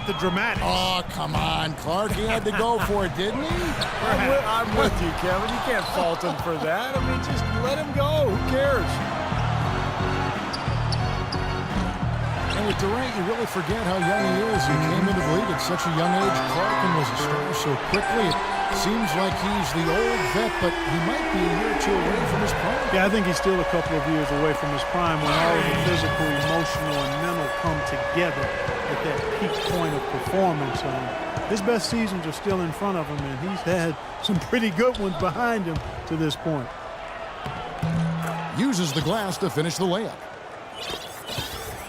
not the dramatics. Oh, come on, Clark. He had to go for it, didn't he? I'm with you, Kevin. You can't fault him for that. I mean, just let him go. Who cares? And with Durant, you really forget how young he is. He came into the league at such a young age. Clark was a star so quickly. It seems like he's the old vet, but he might be a year or two away from his prime. Yeah, I think he's still a couple of years away from his prime when all of the physical, emotional, and mental come together at that peak point of performance. His best seasons are still in front of him, and he's had some pretty good ones behind him to this point. Uses the glass to finish the layup.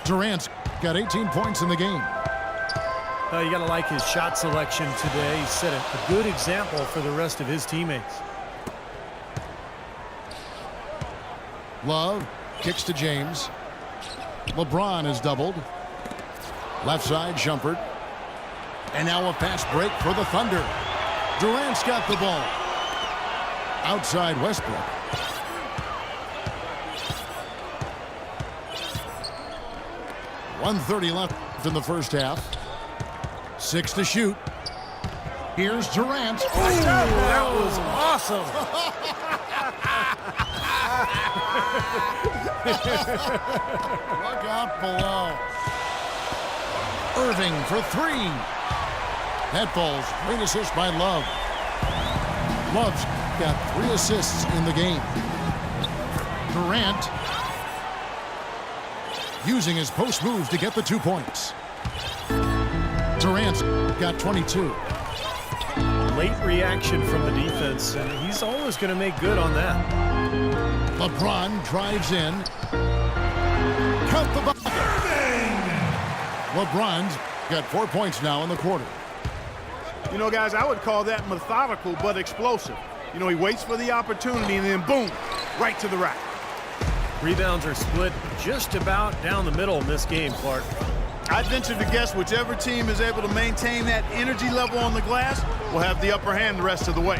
Durant's got 18 points in the game. You got to like his shot selection today. He set a good example for the rest of his teammates. Love kicks to James. LeBron is doubled. Left side, Shumpert. And now a fast break for the Thunder. Durant's got the ball. Outside Westbrook. .130 left in the first half. 6 to shoot. Here's Durant. Oh, that was awesome. Look out below. Irving for 3. That falls. Great assist by Love. Love's got 3 assists in the game. Durant using his post moves to get the 2 points. Durant's got 22. Late reaction from the defense, and he's always going to make good on that. LeBron drives in. Count the bucket. LeBron's got 4 points now in the quarter. You know, guys, I would call that methodical but explosive. You know, he waits for the opportunity and then boom, right to the rack. Rebounds are split just about down the middle in this game, Clark. I'd venture to guess whichever team is able to maintain that energy level on the glass will have the upper hand the rest of the way.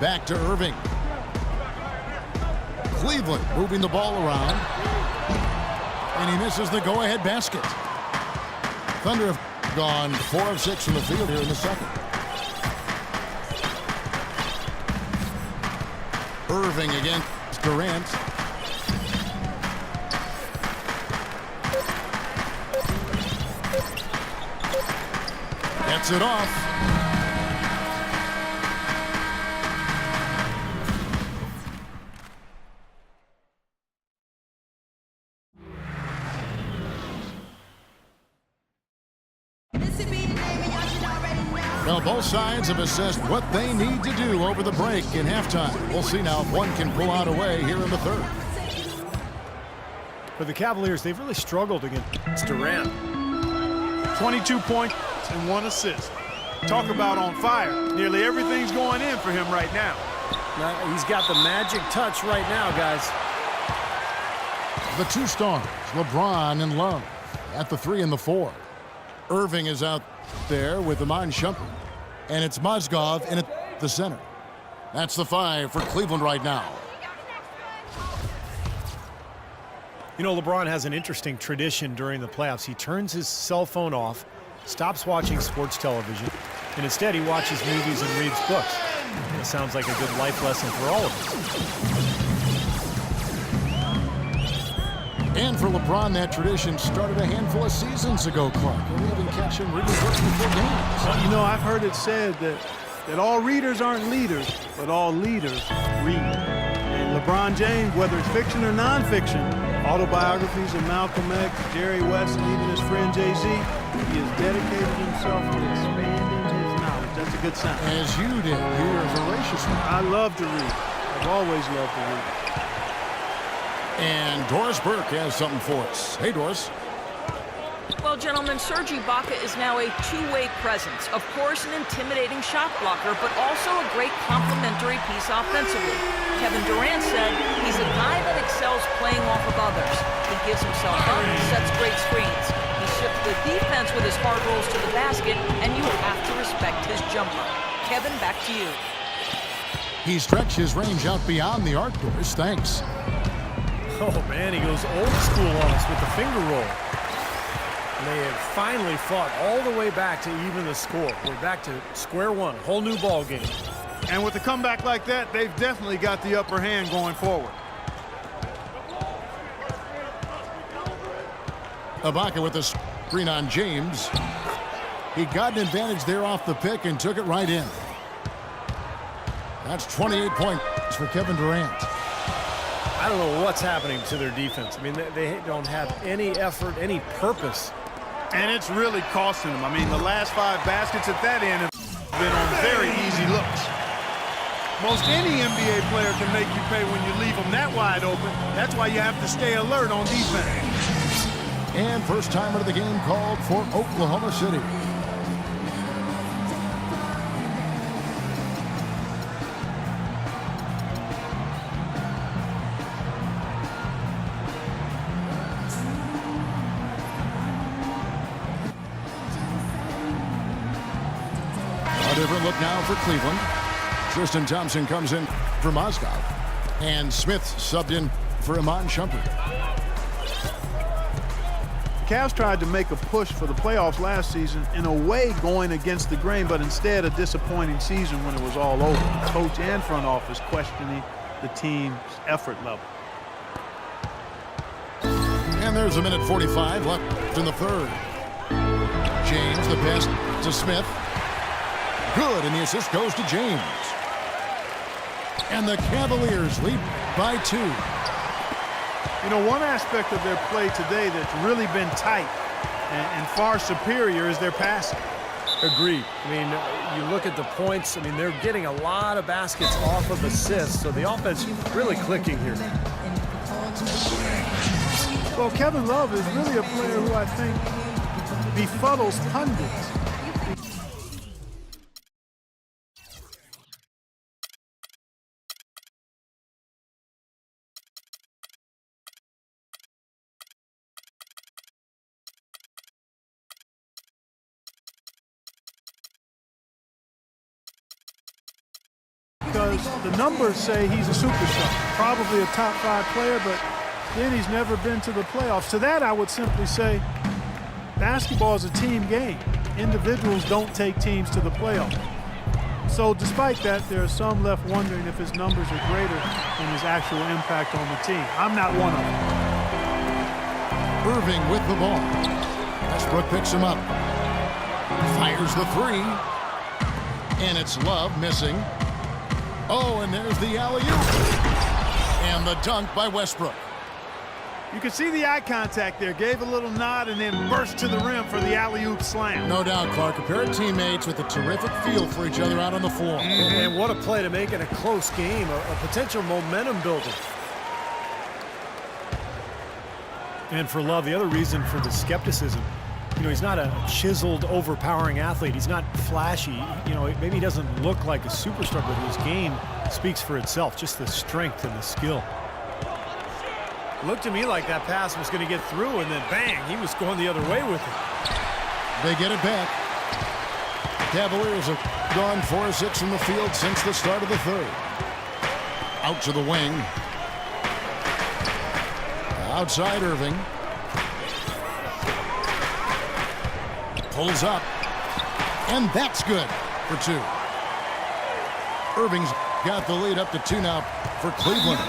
Back to Irving. Cleveland moving the ball around. And he misses the go-ahead basket. Thunder have gone 4 of 6 from the field here in the second. Irving against Durant. Gets it off. Well, both sides have assessed what they need to do over the break in halftime. We'll see now if one can pull out a way here in the third. For the Cavaliers, they've really struggled against Durant. 22 points and 1 assist. Talk about on fire. Nearly everything's going in for him right now. He's got the magic touch right now, guys. The 2 stars, LeBron and Love, at the 3 and the 4. Irving is out there with Iman Shumpert. And it's Mozgov in at the center. That's the 5 for Cleveland right now. You know, LeBron has an interesting tradition during the playoffs. He turns his cell phone off, stops watching sports television, and instead he watches movies and reads books. It sounds like a good life lesson for all of us. And for LeBron, that tradition started a handful of seasons ago, Clark. You'll even catch him reading books before games. Well, you know, I've heard it said that all readers aren't leaders, but all leaders read. And LeBron James, whether it's fiction or nonfiction, autobiographies of Malcolm X, Jerry West, and even his friend Jay-Z, he has dedicated himself to expanding his knowledge. That's a good sign. As you did, you're a voracious one. I love to read. I've always loved to read. And Doris Burke has something for us. Hey, Doris. Well, gentlemen, Serge Ibaka is now a two-way presence. Of course, an intimidating shot blocker, but also a great complementary piece offensively. Kevin Durant said he's a guy that excels playing off of others. He gives himself up, sets great screens. He shifts the defense with his hard rolls to the basket, and you have to respect his jumper. Kevin, back to you. He stretched his range out beyond the arc, Doris. Thanks. Oh, man, he goes old school on us with the finger roll. they have finally fought all the way back to even the score. We're back to square one, a whole new ball game. And with a comeback like that, they've definitely got the upper hand going forward. Ibaka with the screen on James. He got an advantage there off the pick and took it right in. That's 28 points for Kevin Durant. I don't know what's happening to their defense. I mean, they don't have any effort, any purpose. And it's really costing them. I mean, the last 5 baskets at that end have been on very easy looks. Most any NBA player can make you pay when you leave them that wide open. That's why you have to stay alert on defense. And first timer of the game called for Oklahoma City. A different look now for Cleveland. Tristan Thompson comes in for Mozgov. And Smith subbed in for Iman Shumpert. Cavs tried to make a push for the playoffs last season, in a way going against the grain, but instead a disappointing season when it was all over. Coach and front office questioning the team's effort level. And there's a minute 45 left in the third. James, the pass to Smith. Good, and the assist goes to James. And the Cavaliers lead by 2. You know, one aspect of their play today that's really been tight and far superior is their passing. Agreed. I mean, you look at the points. I mean, they're getting a lot of baskets off of assists, so the offense really clicking here. Well, Kevin Love is really a player who I think befuddles pundits. Because the numbers say he's a superstar, probably a top 5 player, but then he's never been to the playoffs. To that, I would simply say basketball is a team game. Individuals don't take teams to the playoffs. So despite that, there are some left wondering if his numbers are greater than his actual impact on the team. I'm not one of them. Irving with the ball. Westbrook picks him up. Fires the 3. And it's Love missing. Oh, and there's the alley-oop. And the dunk by Westbrook. You can see the eye contact there. Gave a little nod and then burst to the rim for the alley-oop slam. No doubt, Clark. A pair of teammates with a terrific feel for each other out on the floor. And what a play to make it a close game, a potential momentum builder. And for Love, the other reason for the skepticism, you know, he's not a chiseled, overpowering athlete. He's not flashy. You know, maybe he doesn't look like a superstar, but his game speaks for itself. Just the strength and the skill. Looked to me like that pass was going to get through, and then bang, he was going the other way with it. They get it back. Cavaliers have gone 4 of 6 from the field since the start of the third. Out to the wing. Outside Irving. Pulls up. And that's good for 2. Irving's got the lead up to 2 now for Cleveland.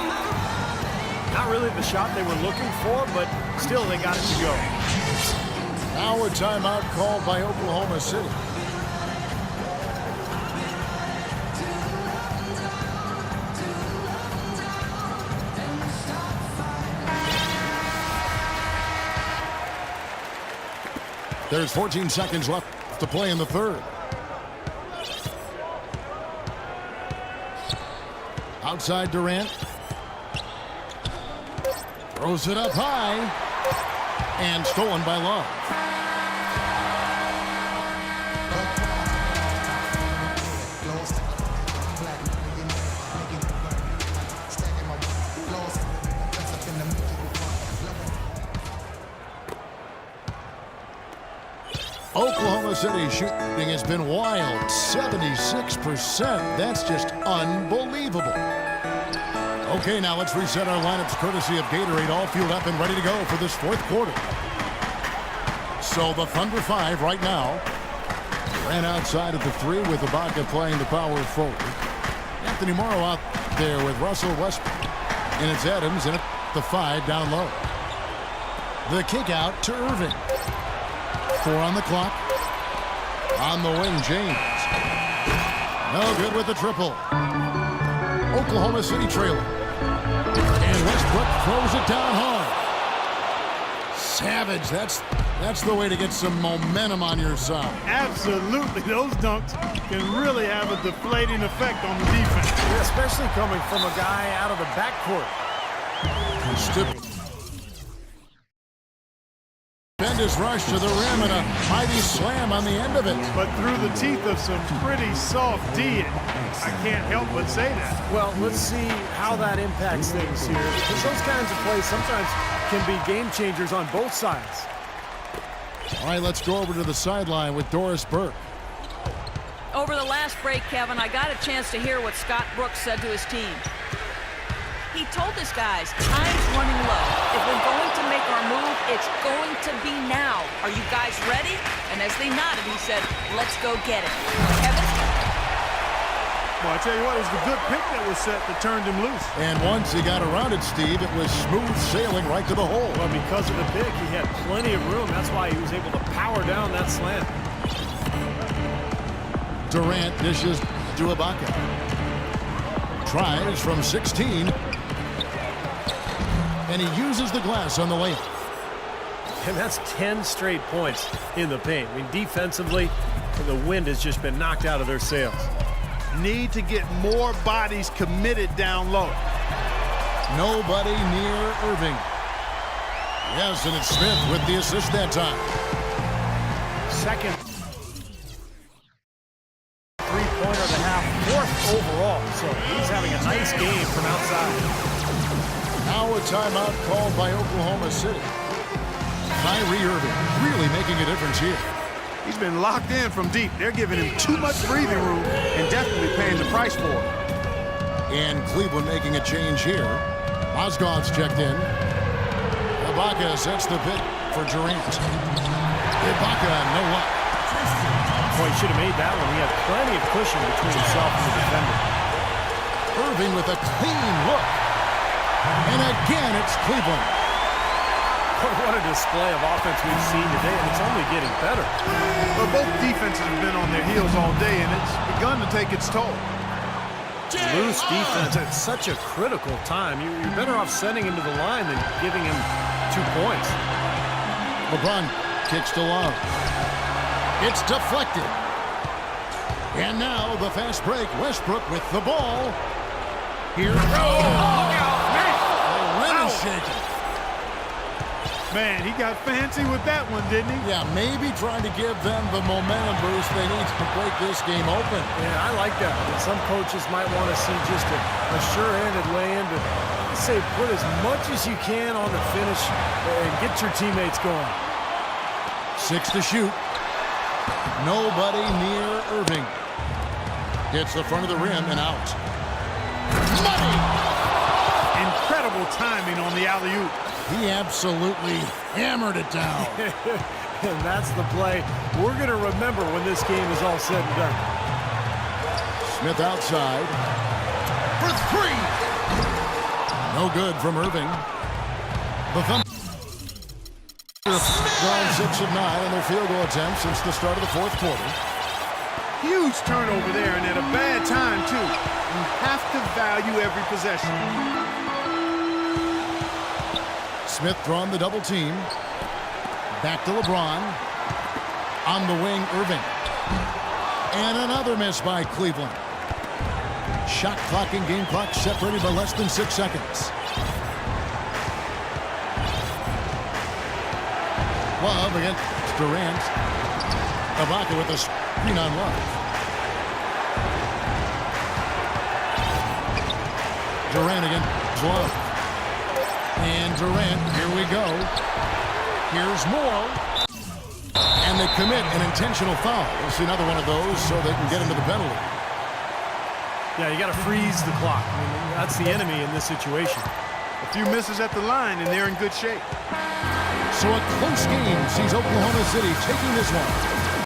Not really the shot they were looking for, but still they got it to go. Now a timeout called by Oklahoma City. There's 14 seconds left to play in the third. Outside Durant. Throws it up high. And stolen by Love. Oklahoma City shooting has been wild, 76%. That's just unbelievable. Okay, now let's reset our lineups courtesy of Gatorade, all fueled up and ready to go for this fourth quarter. So the Thunder 5 right now. Ran outside at the 3 with Ibaka playing the power forward. Anthony Morrow out there with Russell Westbrook. And it's Adams in at the 5 down low. The kick out to Irving. 4 on the clock. On the wing, James. No good with the triple. Oklahoma City trailing. And Westbrook throws it down hard. Savage, that's the way to get some momentum on your side. Absolutely. Those dunks can really have a deflating effect on the defense. Yeah, especially coming from a guy out of the backcourt. Tremendous rush to the rim and a mighty slam on the end of it. But through the teeth of some pretty soft D, I can't help but say that. Well, let's see how that impacts things here, because those kinds of plays sometimes can be game changers on both sides. All right, let's go over to the sideline with Doris Burke. Over the last break, Kevin, I got a chance to hear what Scott Brooks said to his team. He told his guys, time's running low. If we're going to make our move, it's going to be now. Are you guys ready? And as they nodded, he said, let's go get it. Kevin? Well, I tell you what, it was the good pick that was set that turned him loose. And once he got around it, Steve, it was smooth sailing right to the hole. Well, because of the pick, he had plenty of room. That's why he was able to power down that slam. Durant dishes to Ibaka. Tries from 16. And he uses the glass on the layup. And that's 10 straight points in the paint. I mean, defensively, the wind has just been knocked out of their sails. Need to get more bodies committed down low. Nobody near Irving. Yes, and it's Smith with the assist that time. Second three-pointer of the half, 4th overall. So he's having a nice game from outside. Now a timeout called by Oklahoma City. Kyrie Irving really making a difference here. He's been locked in from deep. They're giving him too much breathing room and definitely paying the price for it. And Cleveland making a change here. Mozgov's checked in. Ibaka sets the pick for Durant. Ibaka, no luck. Boy, he should have made that one. He had plenty of cushion between himself and the defender. Irving with a clean look. And again, it's Cleveland. What a display of offense we've seen today, and it's only getting better. But both defenses have been on their heels all day, and it's begun to take its toll. Loose defense at such a critical time. You're better off sending him to the line than giving him 2 points. LeBron kicks to Love. It's deflected. And now the fast break. Westbrook with the ball. Here it goes. Look out, man. Lemon shaker. Man, he got fancy with that one, didn't he? Yeah, maybe trying to give them the momentum boost they need to break this game open. Yeah, I like that. Some coaches might want to see just a sure-handed lay-in, but I say put as much as you can on the finish and get your teammates going. 6 to shoot. Nobody near Irving. Hits the front of the rim and out. Money! Incredible timing on the alley-oop. He absolutely hammered it down. And that's the play we're going to remember when this game is all said and done. Smith outside. For 3! No good from Irving. The Thunder gone 6 of 9 on their field goal attempts since the start of the 4th quarter. Huge turnover there, and at a bad time, too. You have to value every possession. Smith drawn the double team. Back to LeBron. On the wing, Irving. And another miss by Cleveland. Shot clock and game clock separated by less than 6 seconds. Love against Durant. Ibaka with a screen on Love. Durant against Love. And Durant, here we go. Here's more. And they commit an intentional foul. We'll see another one of those so they can get into the penalty. Yeah, you got to freeze the clock. I mean, that's the enemy in this situation. A few misses at the line, and they're in good shape. So a close game sees Oklahoma City taking this one.